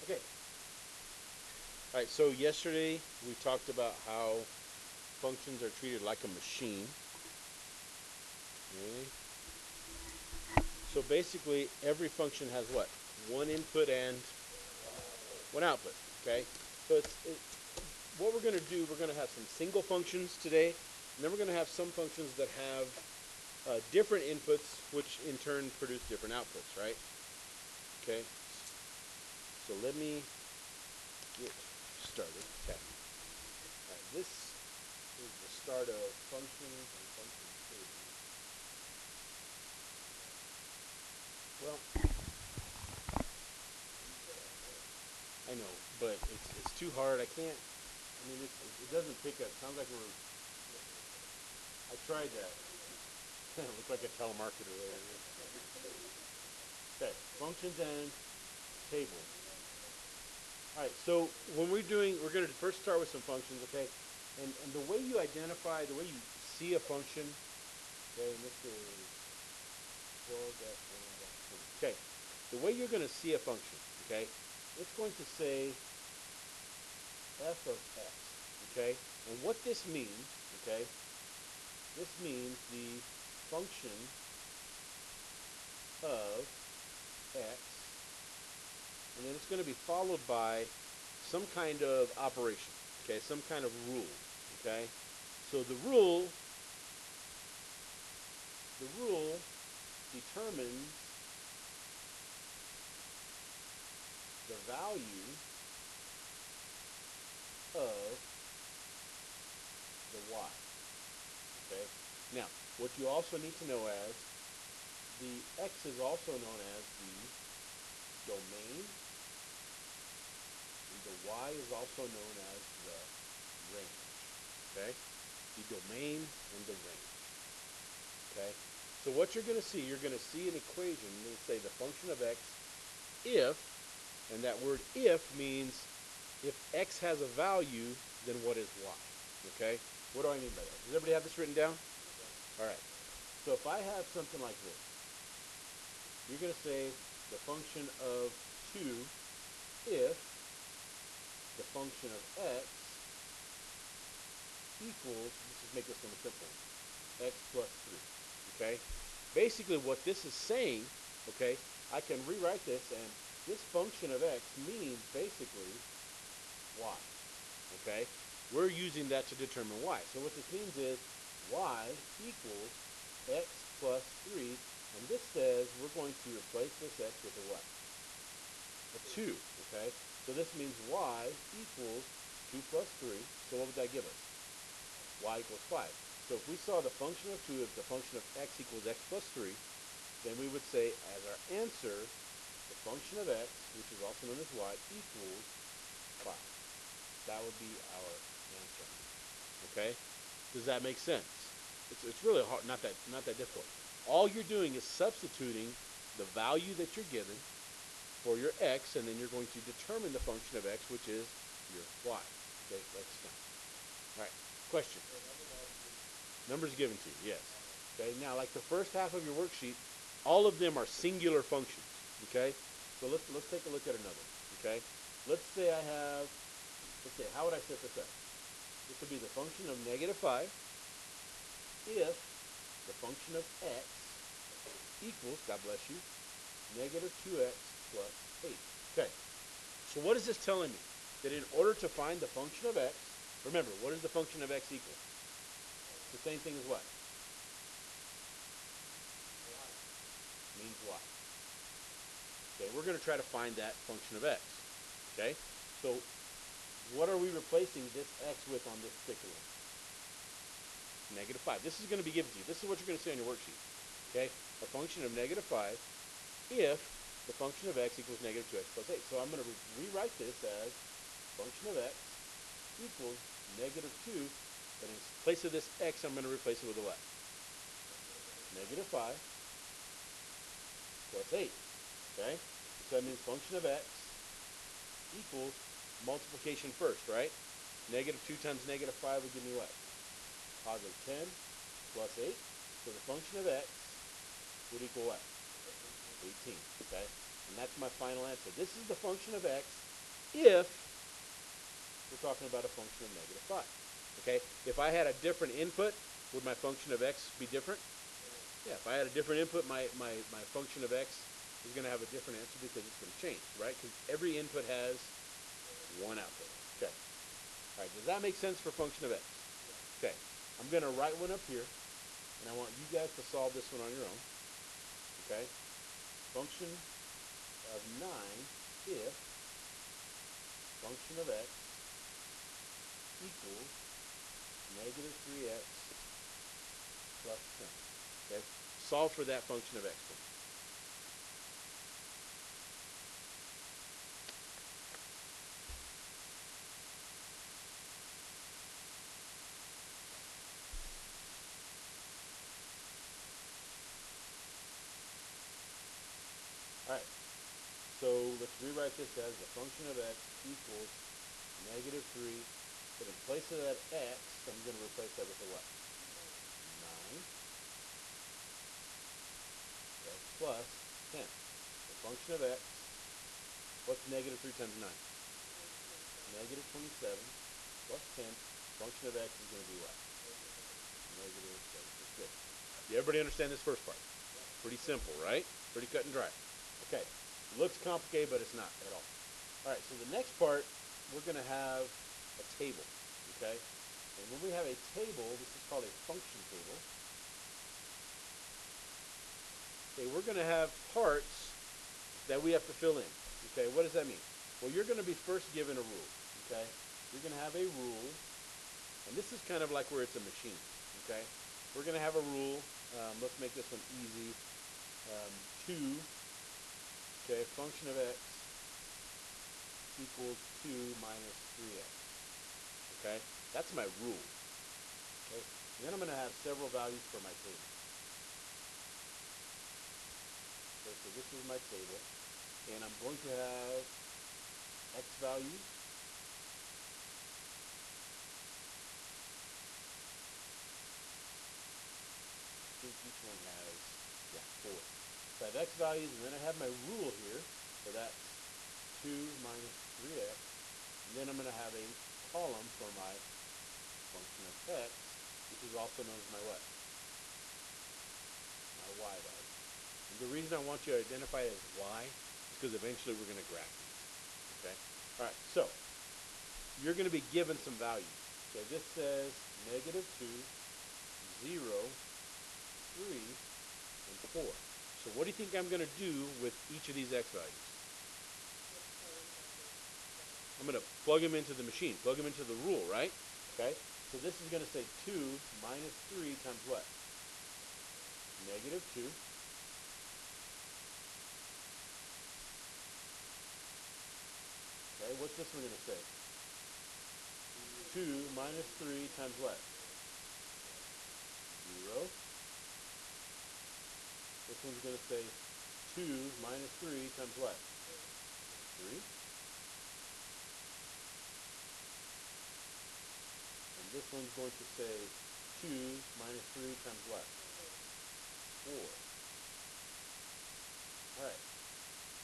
Okay. All right. So yesterday we talked about how functions are treated like a machine. Okay. So basically, every function has what? One input and one output. Okay. So what we're going to do. We're going to have some single functions today, and then we're going to have some functions that have different inputs, which in turn produce different outputs. Right. Okay. So let me get started. Okay. All right. This is the start of functions and function tables. Well, I know, but it's too hard. I can't. I mean, it doesn't pick up. It sounds like we're. I tried that. It looks like a telemarketer there. Okay, functions and tables. All right. So when we're going to first start with some functions. Okay, and the way you identify, the way you see a function. Okay, and this is 12-1-20. Okay, the way you're going to see a function. Okay, it's going to say f of x. Okay, and what this means. Okay, this means the function of x, and then it's going to be followed by some kind of operation, okay, some kind of rule, okay. So the rule determines the value of the y, okay. Now, what you also need to know as the x is also known as the domain, and the y is also known as the range, okay. The domain and the range. Okay? So what you're going to see an equation. Let's say the function of x if, and that word if means if x has a value, then what is y? Okay? What do I mean by that? Does everybody have this written down? All right. So if I have something like this, you're going to say the function of 2 if the function of x equals, let's just make this one a simple one, x plus 3. Okay? Basically, what this is saying, okay, I can rewrite this, and this function of x means basically y. Okay? We're using that to determine y. So what this means is y equals x plus 3, and this says we're going to replace this x with a what? A 2. Okay? So this means y equals 2 plus 3. So what would that give us? Y equals 5. So if we saw the function of 2 as the function of x equals x plus 3, then we would say as our answer, the function of x, which is also known as y, equals 5. That would be our answer. Okay? Does that make sense? It's really hard, not that difficult. All you're doing is substituting the value that you're given for your x, and then you're going to determine the function of x, which is your y. Okay, let's count. All right, question. Numbers given to you, yes. Okay, now like the first half of your worksheet, all of them are singular functions. Okay, so let's take a look at another. Okay, let's say I have, let's say, how would I set this up? This would be the function of -5 if the function of x equals, God bless you, -2x plus 8. Okay, so what is this telling me? That in order to find the function of x, remember, what is the function of x equal? It's the same thing as what? Means y. Okay, we're going to try to find that function of x. Okay, so what are we replacing this x with on this particular one? -5. This is going to be given to you. This is what you're going to see on your worksheet. Okay, a function of -5 if the function of x equals -2x plus 8. So I'm going to rewrite this as function of x equals -2, but in place of this x, I'm going to replace it with a what? -5 plus 8. Okay, so that means function of x equals multiplication first, right? -2 times -5 would give me what? Positive 10 plus 8. So the function of x would equal what? 18. Okay? And that's my final answer. This is the function of x if we're talking about a function of -5. Okay? If I had a different input, would my function of x be different? Yeah, if I had a different input, my function of x is going to have a different answer because it's going to change, right? Because every input has one output. Okay. All right, does that make sense for function of x? Okay. I'm going to write one up here, and I want you guys to solve this one on your own. Okay? Function of 9 if function of x equals -3x plus 10. Okay? Solve for that function of x for me. All right. So let's rewrite this as the function of x equals -3. But in place of that x, I'm going to replace that with a what? 9. Okay, plus 10. The function of x, what's -3 times 9? -27 plus 10. Function of x is going to be what? -7. Good. Everybody understand this first part? Pretty simple, right? Pretty cut and dry. Okay. It looks complicated, but it's not at all. All right, so the next part, we're going to have a table, okay? And when we have a table, this is called a function table. Okay, we're going to have parts that we have to fill in. Okay, what does that mean? Well, you're going to be first given a rule, okay? You're going to have a rule, and this is kind of like where it's a machine, okay? We're going to have a rule. Let's make this one easy. 2, okay, function of x equals 2 minus 3x, okay? That's my rule, okay? And then I'm going to have several values for my table. Okay, so this is my table, and I'm going to have x values. I think each one has, 4. So I have x values, and then I have my rule here, so that's 2 minus 3x, and then I'm going to have a column for my function of x, which is also known as my what? My y value. And the reason I want you to identify it as y is because eventually we're going to graph these. Okay? All right, so you're going to be given some values. Okay, this says -2, 0, 3, and 4. So what do you think I'm going to do with each of these x values? I'm going to plug them into the machine, plug them into the rule, right? Okay, so this is going to say 2 minus 3 times what? -2. Okay, what's this one going to say? 2 minus 3 times what? 0. This one's going to say 2 minus 3 times what? 3. And this one's going to say 2 minus 3 times what? 4. All right.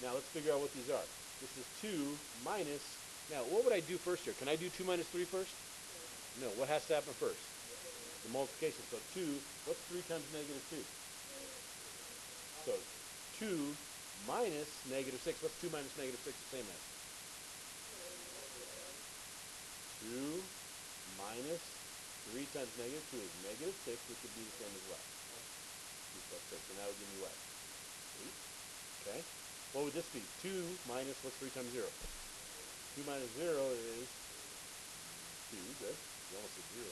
Now let's figure out what these are. This is 2 minus, now what would I do first here? Can I do 2 minus 3 first? No, what has to happen first? The multiplication. So 2, what's 3 times -2? So 2 minus -6, what's 2 minus -6 the same as? 2 minus 3 times -2 is -6, which would be the same as what? 2 plus 6, and that would give me what? 8. Okay. What would this be? 2 minus, what's 3 times 0? 2 minus 0 is 2. Good. You almost said 0.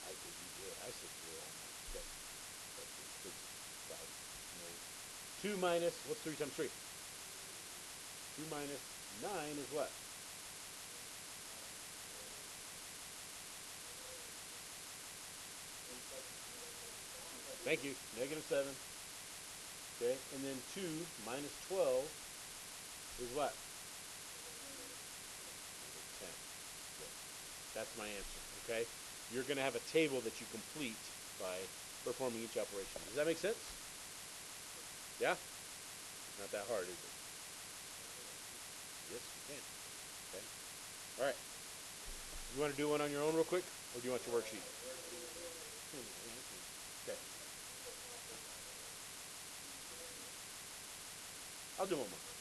I think you did. I said 0 on that. Okay. That's 5. No. 2 minus, what's 3 times 3? 2 minus 9 is what? Thank you. -7. Okay. And then 2 minus 12 is what? -10. Good. That's my answer. Okay. You're going to have a table that you complete by performing each operation. Does that make sense? Yeah? Not that hard, is it? Yes, you can. Okay. All right. You want to do one on your own real quick, or do you want your worksheet? Okay. I'll do one more.